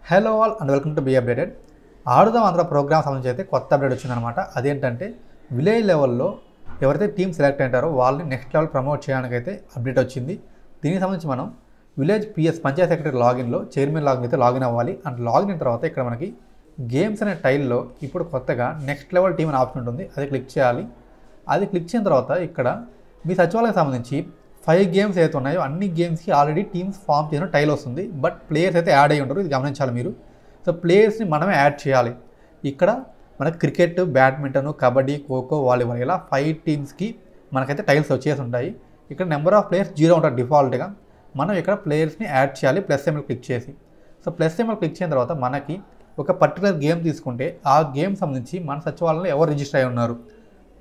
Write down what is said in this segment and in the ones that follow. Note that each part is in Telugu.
Hello all and welcome to be updated. Aadudam Andhra programme సంబంధించి అయితే కొత్త అప్డేట్ వచ్చిందనమాట. అదేంటంటే విలేజ్ లెవెల్లో ఎవరైతే టీమ్ సెలెక్ట్ అయ్యారో వాళ్ళని నెక్స్ట్ లెవెల్ ప్రమోట్ చేయడానికి అయితే అప్డేట్ వచ్చింది. దీనికి సంబంధించి మనం విలేజ్ పిఎస్ పంచాయత్ సెక్రటరీ లాగిన్లో చైర్మన్ లాగిన్ అయితే లాగిన్ అవ్వాలి. అండ్ లాగిన్ అయిన తర్వాత ఇక్కడ మనకి గేమ్స్ అనే టైల్లో ఇప్పుడు కొత్తగా నెక్స్ట్ లెవెల్ టీమ్ అనే ఆప్షన్ ఉంటుంది, అది క్లిక్ చేయాలి. అది క్లిక్ చేసిన తర్వాత ఇక్కడ మీ సచివాలయానికి సంబంధించి 5 గేమ్స్ అయితే ఉన్నాయో అన్ని గేమ్స్కి ఆల్రెడీ టీమ్స్ ఫామ్ చేసిన టైల్ వస్తుంది. బట్ ప్లేయర్స్ అయితే యాడ్ అయ్యి ఉంటారు, ఇది గమనించాలి మీరు. సో ప్లేయర్స్ని మనమే యాడ్ చేయాలి. ఇక్కడ మనకు cricket, badminton, kabaddi, kho kho, volleyball ఇలా 5 టీమ్స్కి మనకైతే టైల్స్ వచ్చేసి ఉంటాయి. ఇక్కడ నెంబర్ ఆఫ్ ప్లేయర్స్ 0 ఉంటారు డిఫాల్ట్గా. మనం ఇక్కడ ప్లేయర్స్ని యాడ్ చేయాలి ప్లస్ సింబల్ క్లిక్ చేసి. సో ప్లస్ సింబల్ క్లిక్ చేసిన తర్వాత మనకి ఒక పర్టికులర్ గేమ్ తీసుకుంటే ఆ గేమ్ సంబంధించి మన సచివాలయంలో ఎవరు రిజిస్టర్ అయి ఉన్నారు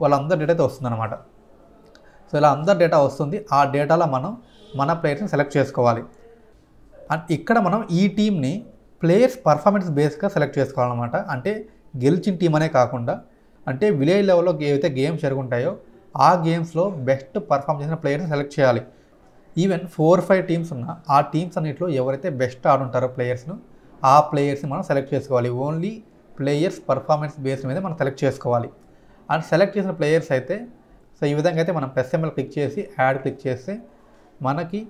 వాళ్ళందరి డేటా అయితే వస్తుందన్నమాట. సో ఇలా అందరి డేటా వస్తుంది. ఆ డేటాలో మనం మన ప్లేయర్స్ని సెలెక్ట్ చేసుకోవాలి. అండ్ ఇక్కడ మనం ఈ టీంని ప్లేయర్స్ పర్ఫార్మెన్స్ బేస్గా సెలెక్ట్ చేసుకోవాలన్నమాట. అంటే గెలిచిన టీం అనే కాకుండా అంటే విలేజ్ లెవెల్లో ఏవైతే గేమ్స్ జరుగుంటాయో ఆ గేమ్స్లో బెస్ట్ పర్ఫామ్ చేసిన ప్లేయర్స్ని సెలెక్ట్ చేయాలి. ఈవెన్ 4-5 టీమ్స్ ఉన్న ఆ టీమ్స్ అన్నింటిలో ఎవరైతే బెస్ట్ ఆడుంటారో ప్లేయర్స్ను ఆ ప్లేయర్స్ని మనం సెలెక్ట్ చేసుకోవాలి. ఓన్లీ ప్లేయర్స్ పర్ఫార్మెన్స్ బేస్ మీద మనం సెలెక్ట్ చేసుకోవాలి. అండ్ సెలెక్ట్ చేసిన ప్లేయర్స్ అయితే సో ఈ విధంగా అయితే మనం ప్లస్ సింబల్ క్లిక్ చేసి యాడ్ క్లిక్ చేస్తే మనకి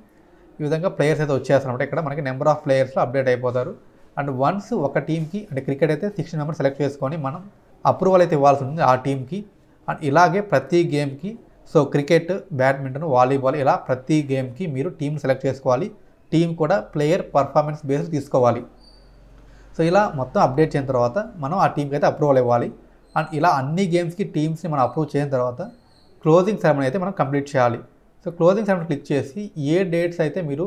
ఈ విధంగా ప్లేయర్స్ అయితే వచ్చేస్తారనమాట. ఇక్కడ మనకి నెంబర్ ఆఫ్ ప్లేయర్స్లో అప్డేట్ అయిపోతారు. అండ్ వన్స్ ఒక టీంకి అంటే క్రికెట్ అయితే 16 మెంబర్స్ సెలెక్ట్ చేసుకొని మనం అప్రూవల్ అయితే ఇవ్వాల్సి ఉంటుంది ఆ టీంకి. అండ్ ఇలాగే ప్రతి గేమ్కి సో క్రికెట్, బ్యాడ్మింటన్, వాలీబాల్ ఇలా ప్రతి గేమ్కి మీరు టీం సెలెక్ట్ చేసుకోవాలి. టీం కూడా ప్లేయర్ పర్ఫార్మెన్స్ బేస్ తీసుకోవాలి. సో ఇలా మొత్తం అప్డేట్ చేసిన తర్వాత మనం ఆ టీంకి అయితే అప్రూవల్ ఇవ్వాలి. అండ్ ఇలా అన్ని గేమ్స్కి టీమ్స్ని మనం అప్రూవ్ చేసిన తర్వాత క్లోజింగ్ సెరమనీ అయితే మనం కంప్లీట్ చేయాలి. సో క్లోజింగ్ సెరమనీ క్లిక్ చేసి ఏ డేట్స్ అయితే మీరు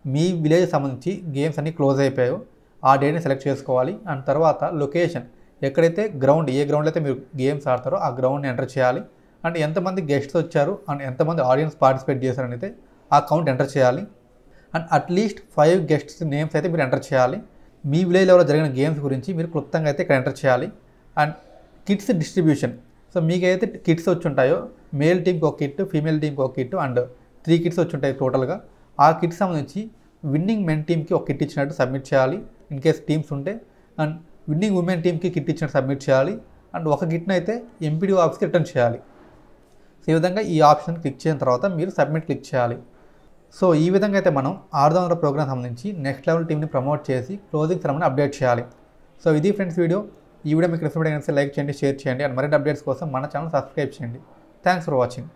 మీ విలేజ్ సంబంధించి గేమ్స్ అన్నీ క్లోజ్ అయిపోయాయో ఆ డేట్ని సెలెక్ట్ చేసుకోవాలి. అండ్ తర్వాత లొకేషన్ ఎక్కడైతే గ్రౌండ్ ఏ గ్రౌండ్లో అయితే మీరు గేమ్స్ ఆడతారో ఆ గ్రౌండ్ని ఎంటర్ చేయాలి. అండ్ ఎంతమంది గెస్ట్స్ వచ్చారు అండ్ ఎంతమంది ఆడియన్స్ పార్టిసిపేట్ చేశారని అయితే ఆ కౌంట్ ఎంటర్ చేయాలి. అండ్ అట్లీస్ట్ 5 గెస్ట్స్ నేమ్స్ అయితే మీరు ఎంటర్ చేయాలి. మీ విలేజ్ లెవెల్లో జరిగిన గేమ్స్ గురించి మీరు క్లుప్తంగా అయితే ఇక్కడ ఎంటర్ చేయాలి. అండ్ కిట్స్ డిస్ట్రిబ్యూషన్ సో మీకైతే కిట్స్ వచ్చి ఉంటాయో మేల్ టీమ్కి ఒక కిట్, ఫీమేల్ టీమ్కి ఒక కిట్ అండ్ 3 కిట్స్ వచ్చి ఉంటాయి టోటల్గా. ఆ కిట్ సంబంధించి విన్నింగ్ మెన్ టీమ్కి ఒక కిట్ ఇచ్చినట్టు సబ్మిట్ చేయాలి ఇన్ కేస్ టీమ్స్ ఉంటే. అండ్ విన్నింగ్ ఉమెన్ టీమ్కి కిట్ ఇచ్చినట్టు సబ్మిట్ చేయాలి. అండ్ ఒక కిట్ని అయితే ఎంపీడీ ఆఫీస్కి రిటర్న్ చేయాలి. సో ఈ విధంగా ఈ ఆప్షన్ క్లిక్ చేసిన తర్వాత మీరు సబ్మిట్ క్లిక్ చేయాలి. సో ఈ విధంగా అయితే మనం ఆడుదాం ప్రోగ్రామ్ సంబంధించి నెక్స్ట్ లెవెల్ టీమ్ని ప్రమోట్ చేసి క్లోజింగ్ సెరమనీ అప్డేట్ చేయాలి. సో ఇది ఫ్రెండ్స్ వీడియో. ఈ వీడియో మీకు రిఫర్ అయితే లైక్ చేయండి, షేర్ చేయండి. అండ్ మరిన్ని అప్డేట్స్ కోసం మన ఛానల్ సబ్స్క్రైబ్ చేయండి. Thanks for watching.